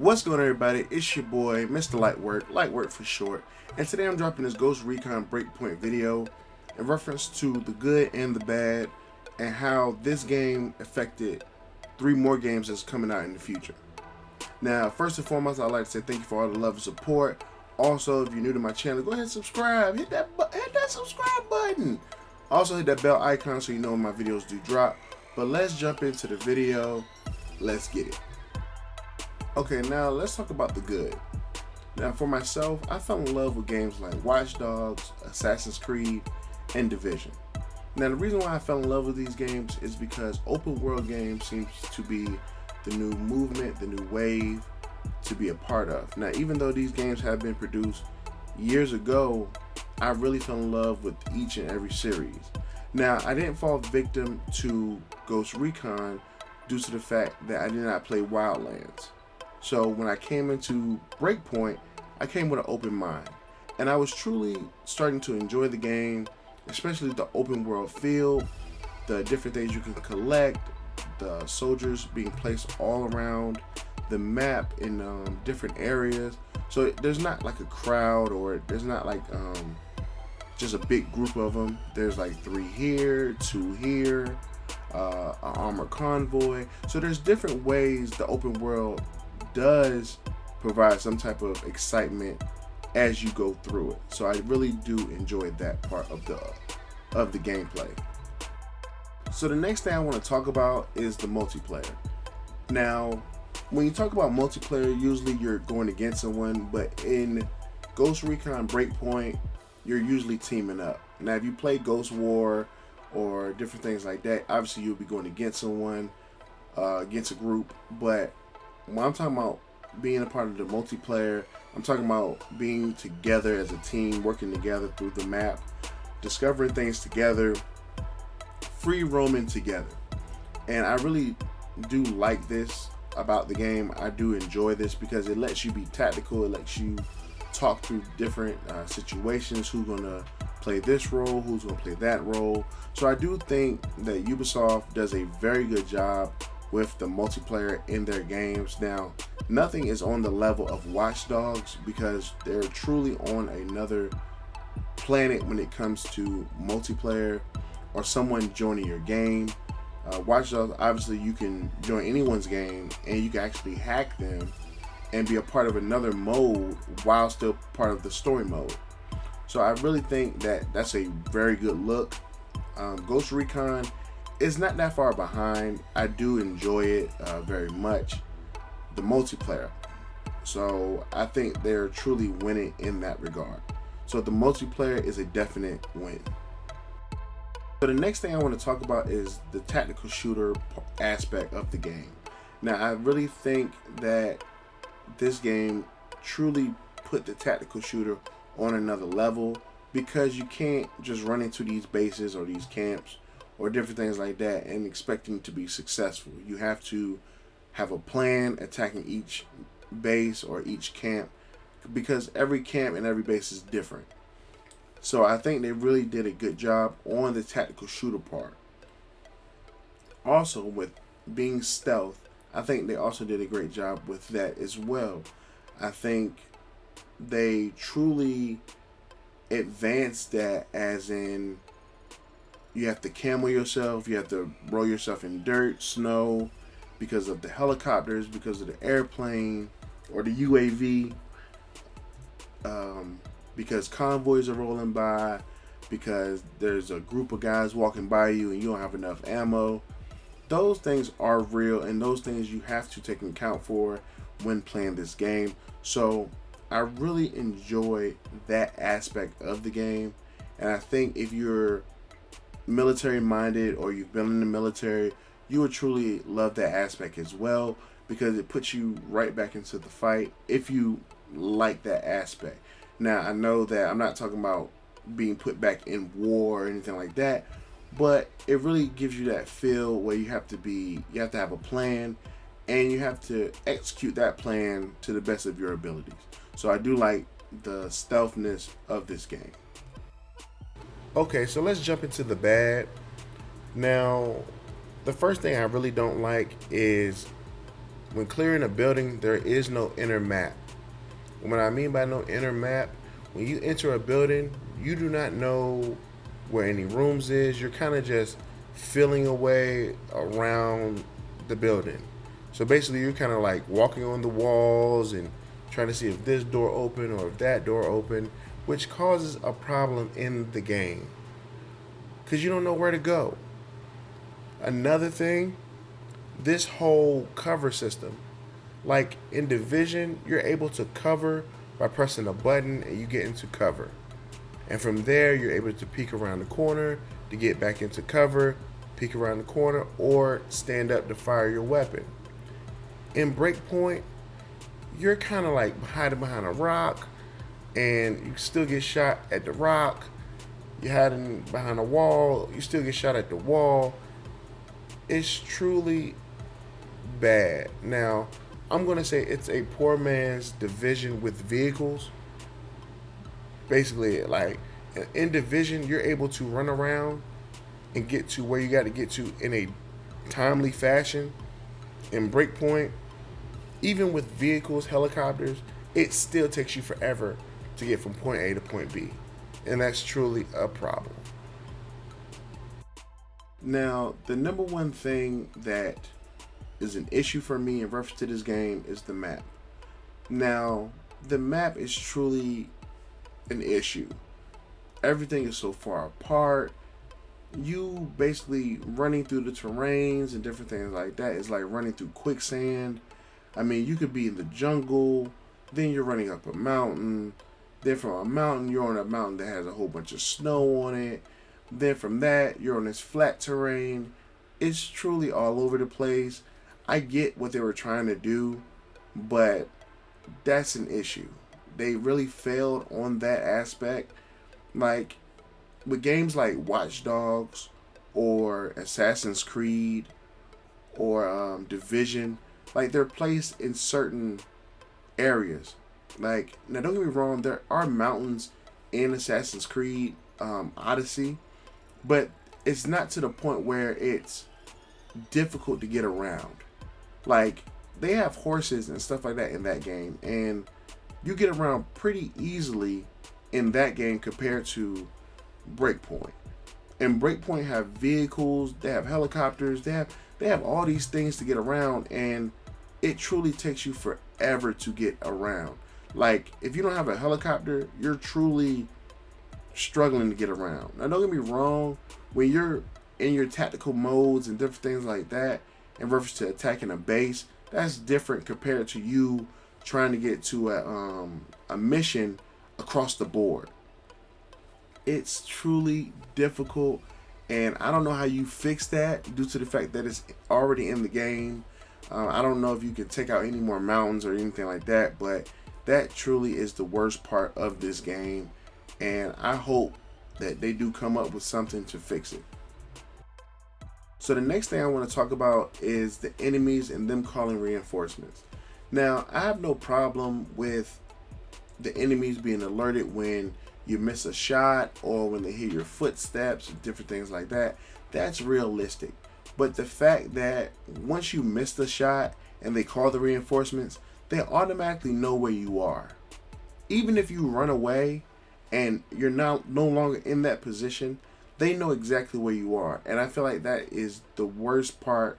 What's going on, everybody? It's your boy, Mr. Lightwork for short, and today I'm dropping this Ghost Recon Breakpoint video in reference to the good and the bad, and how this game affected 3 more games that's coming out in the future. Now, first and foremost, I'd like to say thank you for all the love and support. Also, if you're new to my channel, go ahead and subscribe. Hit that subscribe button. Also, hit that bell icon so you know when my videos do drop. But let's jump into the video. Let's get it. Okay, now let's talk about the good. Now, for myself, I fell in love with games like Watch Dogs, Assassin's Creed, and Division. Now, the reason why I fell in love with these games is because open world games seems to be the new movement, the new wave to be a part of. Now, even though these games have been produced years ago, I really fell in love with each and every series. Now, I didn't fall victim to Ghost Recon due to the fact that I did not play Wildlands. So when I came into Breakpoint, I came with an open mind, and I was truly starting to enjoy the game, especially the open world feel, the different things you can collect, the soldiers being placed all around the map in different areas. So there's not like a crowd, or there's not like just a big group of them. There's like 3 here, 2 here, an armored convoy. So there's different ways the open world does provide some type of excitement as you go through it. So I really do enjoy that part of the gameplay. So the next thing I want to talk about is the multiplayer. Now, when you talk about multiplayer, usually you're going against someone, but in Ghost Recon Breakpoint, you're usually teaming up. Now, if you play Ghost War or different things like that, obviously you'll be going against someone, against a group. But when I'm talking about being a part of the multiplayer, I'm talking about being together as a team, working together through the map, discovering things together, free roaming together. And I really do like this about the game. I do enjoy this because it lets you be tactical. It lets you talk through different situations, who's gonna play this role, who's gonna play that role. So I do think that Ubisoft does a very good job with the multiplayer in their games. Now, nothing is on the level of Watch Dogs because they're truly on another planet when it comes to multiplayer or someone joining your game. Watch Dogs, obviously you can join anyone's game and you can actually hack them and be a part of another mode while still part of the story mode. So I really think that that's a very good look. Ghost Recon is not that far behind. I do enjoy it very much, the multiplayer. So I think they're truly winning in that regard. So the multiplayer is a definite win. So the next thing I want to talk about is the tactical shooter aspect of the game. Now, I really think that this game truly put the tactical shooter on another level, because you can't just run into these bases or these camps or different things like that and expecting to be successful. You have to have a plan attacking each base or each camp, because every camp and every base is different. So I think they really did a good job on the tactical shooter part. Also, with being stealth, I think they also did a great job with that as well. I think they truly advanced that, as in you have to camo yourself, you have to roll yourself in dirt, snow, because of the helicopters, because of the airplane or the UAV, because convoys are rolling by, because there's a group of guys walking by you and you don't have enough ammo. Those things are real, and those things you have to take into account for when playing this game. So I really enjoy that aspect of the game, and I think if you're military minded or you've been in the military, you would truly love that aspect as well, because it puts you right back into the fight if you like that aspect. Now, I know that I'm not talking about being put back in war or anything like that, but it really gives you that feel where you have to have a plan, and you have to execute that plan to the best of your abilities. So I do like the stealthness of this game. Okay, so let's jump into the bad. Now, the first thing I really don't like is when clearing a building, there is no inner map. What I mean by no inner map, when you enter a building, you do not know where any rooms is. You're kind of just feeling a way around the building. So basically, you're kind of like walking on the walls and trying to see if this door open or if that door open, which causes a problem in the game because you don't know where to go. Another thing, this whole cover system. Like in Division, you're able to cover by pressing a button and you get into cover. And from there, you're able to peek around the corner to get back into cover, peek around the corner, or stand up to fire your weapon. In Breakpoint, you're kind of like hiding behind a rock and you still get shot at the rock. You're hiding behind a wall, you still get shot at the wall. It's truly bad. Now, I'm going to say it's a poor man's Division with vehicles. Basically, like in Division, you're able to run around and get to where you got to get to in a timely fashion. In Breakpoint, even with vehicles, helicopters, it still takes you forever to get from point A to point B. And that's truly a problem. Now, the number one thing that is an issue for me in reference to this game is the map. Now, the map is truly an issue. Everything is so far apart. You basically running through the terrains and different things like that is like running through quicksand. I mean, you could be in the jungle, then you're running up a mountain, then from a mountain, you're on a mountain that has a whole bunch of snow on it. Then from that, you're on this flat terrain. It's truly all over the place. I get what they were trying to do, but that's an issue. They really failed on that aspect. Like, with games like Watch Dogs or Assassin's Creed or Division, like, they're placed in certain areas. Like, now don't get me wrong, there are mountains in Assassin's Creed Odyssey, but it's not to the point where it's difficult to get around. Like, they have horses and stuff like that in that game, and you get around pretty easily in that game compared to Breakpoint. And Breakpoint have vehicles, they have helicopters, they have all these things to get around, and it truly takes you forever to get around. Like, if you don't have a helicopter, you're truly struggling to get around. Now, don't get me wrong, when you're in your tactical modes and different things like that, in reference to attacking a base, that's different compared to you trying to get to a mission across the board. It's truly difficult, and I don't know how you fix that due to the fact that it's already in the game. I don't know if you can take out any more mountains or anything like that, but that truly is the worst part of this game, and I hope that they do come up with something to fix it. So the next thing I want to talk about is the enemies and them calling reinforcements. Now, I have no problem with the enemies being alerted when you miss a shot or when they hear your footsteps and different things like that. That's realistic. But the fact that once you miss the shot and they call the reinforcements, they automatically know where you are. Even if you run away and you're no longer in that position, they know exactly where you are. And I feel like that is the worst part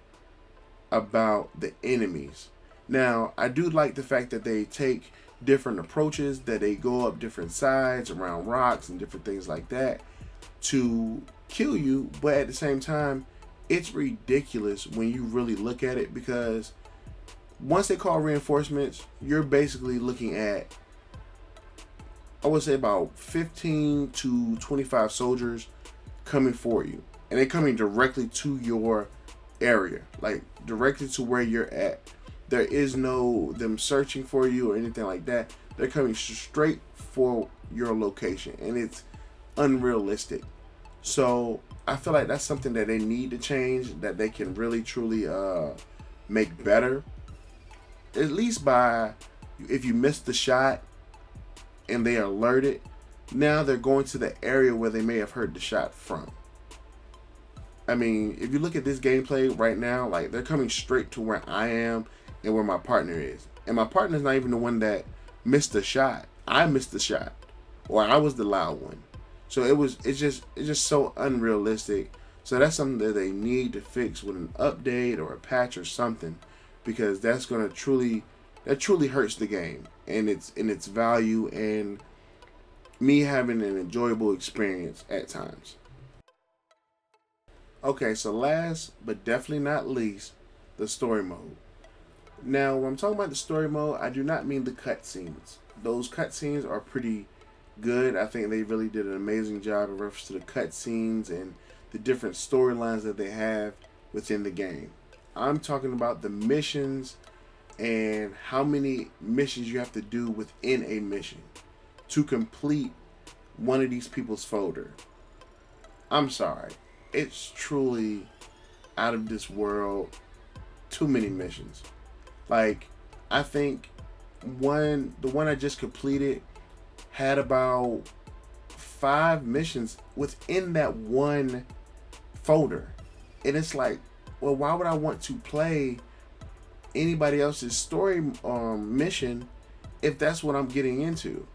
about the enemies. Now, I do like the fact that they take different approaches, that they go up different sides around rocks and different things like that to kill you. But at the same time, it's ridiculous when you really look at it, because once they call reinforcements, you're basically looking at, I would say, about 15 to 25 soldiers coming for you, and they're coming directly to your area, like directly to where you're at. There is no them searching for you or anything like that. They're coming straight for your location, and it's unrealistic. So I feel like that's something that they need to change, that they can really truly make better, at least by, if you miss the shot and they are alerted, now they're going to the area where they may have heard the shot from. I mean, if you look at this gameplay right now, like, they're coming straight to where I am, and where my partner is. And my partner's not even the one that missed the shot. I missed the shot, or I was the loud one. So it's just so unrealistic. So that's something that they need to fix with an update or a patch or something, because that's gonna truly hurts the game and its value and me having an enjoyable experience at times. Okay, so last but definitely not least, the story mode. Now, when I'm talking about the story mode, I do not mean the cutscenes. Those cutscenes are pretty good. I think they really did an amazing job in reference to the cutscenes and the different storylines that they have within the game. I'm talking about the missions and how many missions you have to do within a mission to complete one of these people's folder. I'm sorry. It's truly out of this world. Too many missions. Like, I think the one I just completed had about 5 missions within that one folder. And it's like, well, why would I want to play anybody else's story mission if that's what I'm getting into?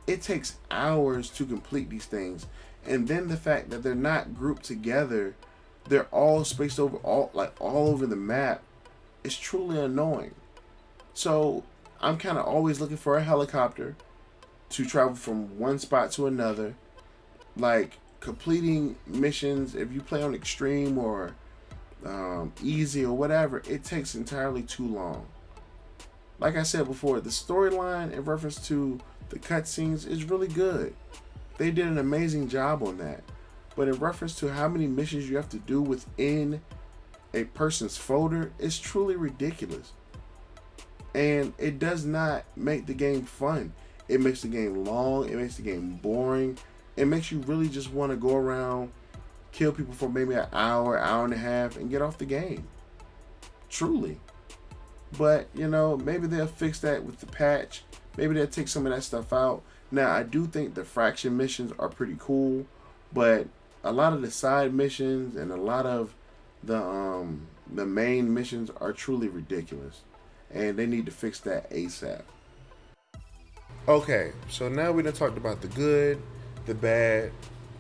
It takes hours to complete these things. And then the fact that they're not grouped together, they're all spaced over all over the map, is truly annoying. So I'm kind of always looking for a helicopter to travel from one spot to another. Like, completing missions, if you play on extreme or easy or whatever, it takes entirely too long. Like I said before, the storyline in reference to the cutscenes is really good. They did an amazing job on that. But in reference to how many missions you have to do within a person's folder, it's truly ridiculous. And it does not make the game fun. It makes the game long. It makes the game boring. It makes you really just want to go around, kill people for maybe an hour and a half, and get off the game. Truly. But, maybe they'll fix that with the patch. Maybe they'll take some of that stuff out. Now, I do think the fraction missions are pretty cool, but a lot of the side missions and a lot of the main missions are truly ridiculous. And they need to fix that ASAP. Okay, so now we done talked about the good, the bad.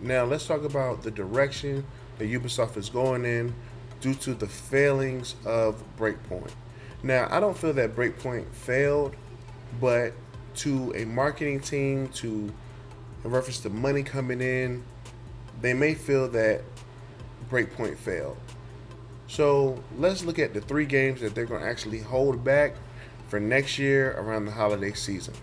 Now let's talk about the direction that Ubisoft is going in due to the failings of Breakpoint. Now, I don't feel that Breakpoint failed, but to a marketing team, in reference to money coming in, they may feel that Breakpoint failed. So let's look at the 3 games that they're going to actually hold back for next year around the holiday season.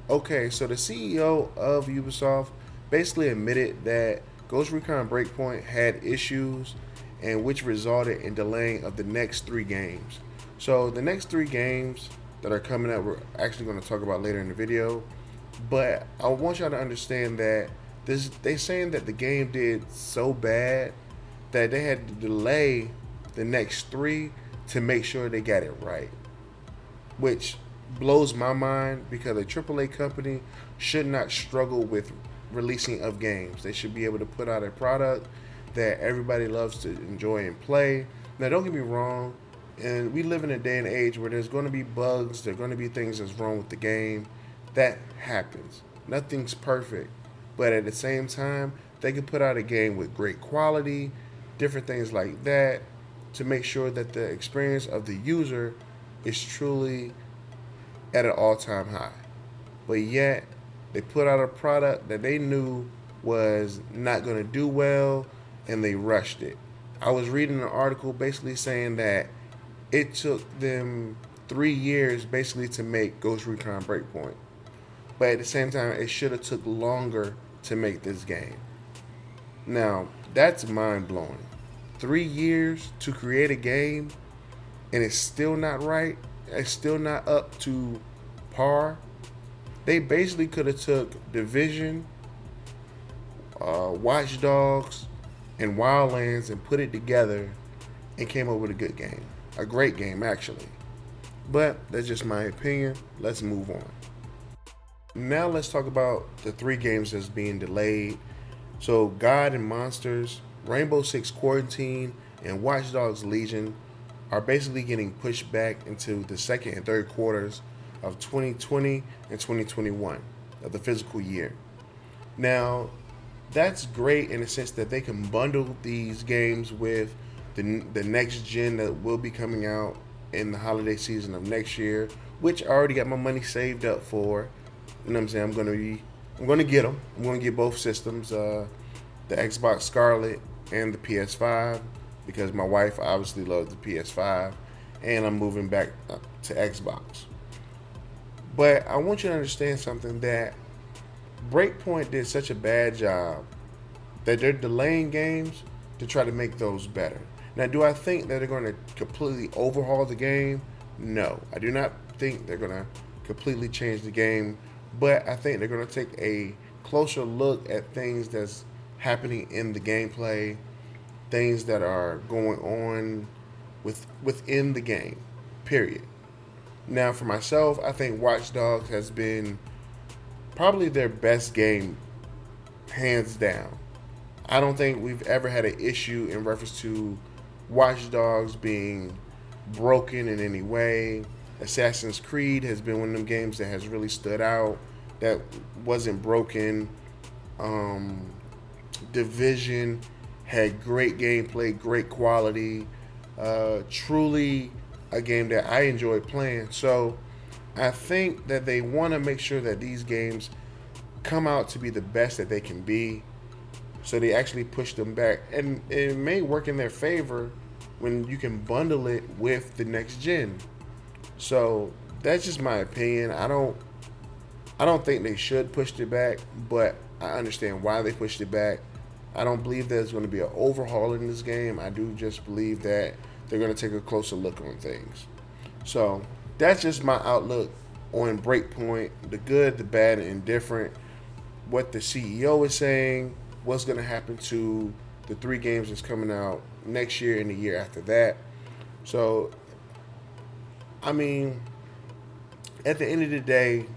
Okay, so the CEO of Ubisoft basically admitted that Ghost Recon Breakpoint had issues, and which resulted in delaying of the next 3 games. So the next 3 games that are coming up, we're actually going to talk about later in the video. But I want y'all to understand that they're saying that the game did so bad that they had to delay the next 3 to make sure they got it right. Which blows my mind, because a AAA company should not struggle with releasing of games. They should be able to put out a product that everybody loves to enjoy and play. Now, don't get me wrong, and we live in a day and age where there's going to be bugs, there's going to be things that's wrong with the game. That happens. Nothing's perfect. But at the same time, they can put out a game with great quality, different things like that, to make sure that the experience of the user is truly at an all-time high. But yet, they put out a product that they knew was not going to do well, and they rushed it. I was reading an article basically saying that it took them 3 years basically to make Ghost Recon Breakpoint. But at the same time, it should have took longer to make this game. Now, that's mind-blowing. 3 years to create a game, and it's still not right. It's still not up to par. They basically could have took Division, Watch Dogs, and Wildlands and put it together and came up with a good game. A great game, actually. But that's just my opinion. Let's move on. Now let's talk about the 3 games that's being delayed. So God and Monsters, Rainbow Six Quarantine, and Watch Dogs Legion are basically getting pushed back into the second and third quarters of 2020 and 2021 of the physical year. Now, that's great in the sense that they can bundle these games with the next gen that will be coming out in the holiday season of next year, which I already got my money saved up for. You know what I'm saying? I'm gonna get them. I'm gonna get both systems, the Xbox Scarlet and the PS5, because my wife obviously loves the PS5, and I'm moving back to Xbox. But I want you to understand something, that Breakpoint did such a bad job that they're delaying games to try to make those better. Now, do I think that they're going to completely overhaul the game? No, I do not think they're going to completely change the game, but I think they're going to take a closer look at things that's happening in the gameplay, things that are going on within the game, period. Now, for myself, I think Watch Dogs has been probably their best game, hands down. I don't think we've ever had an issue in reference to Watch Dogs being broken in any way. Assassin's Creed has been one of them games that has really stood out, that wasn't broken. Division had great gameplay, great quality, truly a game that I enjoyed playing. So I think that they want to make sure that these games come out to be the best that they can be. So they actually push them back, and it may work in their favor when you can bundle it with the next gen. So that's just my opinion. I don't think they should push it back, but I understand why they pushed it back. I don't believe there's going to be an overhaul in this game. I do just believe that they're going to take a closer look on things. So that's just my outlook on Breakpoint, the good, the bad, and indifferent, what the CEO is saying, what's going to happen to the 3 games that's coming out next year and the year after that. So, I mean, at the end of the day,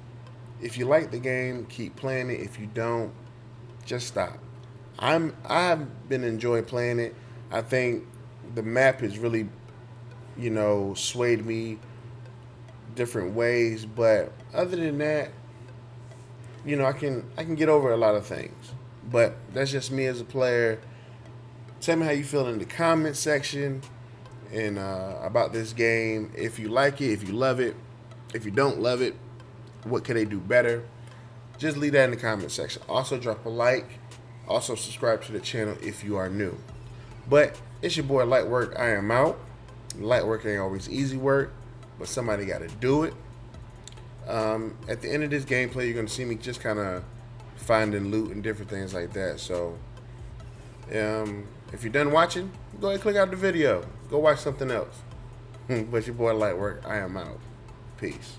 if you like the game, keep playing it. If you don't, just stop. I've been enjoying playing it. I think the map has really, swayed me different ways, but other than that, I can get over a lot of things. But that's just me as a player. Tell me how you feel in the comment section and about this game. If you like it, if you love it, if you don't love it, what could they do better? Just leave that in the comment section. Also, drop a like. Also, subscribe to the channel if you are new. But it's your boy Lightwork. I am out. Light work ain't always easy work, but somebody got to do it. At the end of this gameplay, you're going to see me just kind of finding loot and different things like that. So, if you're done watching, go ahead and click out the video. Go watch something else. But your boy Lightwork, I am out. Peace.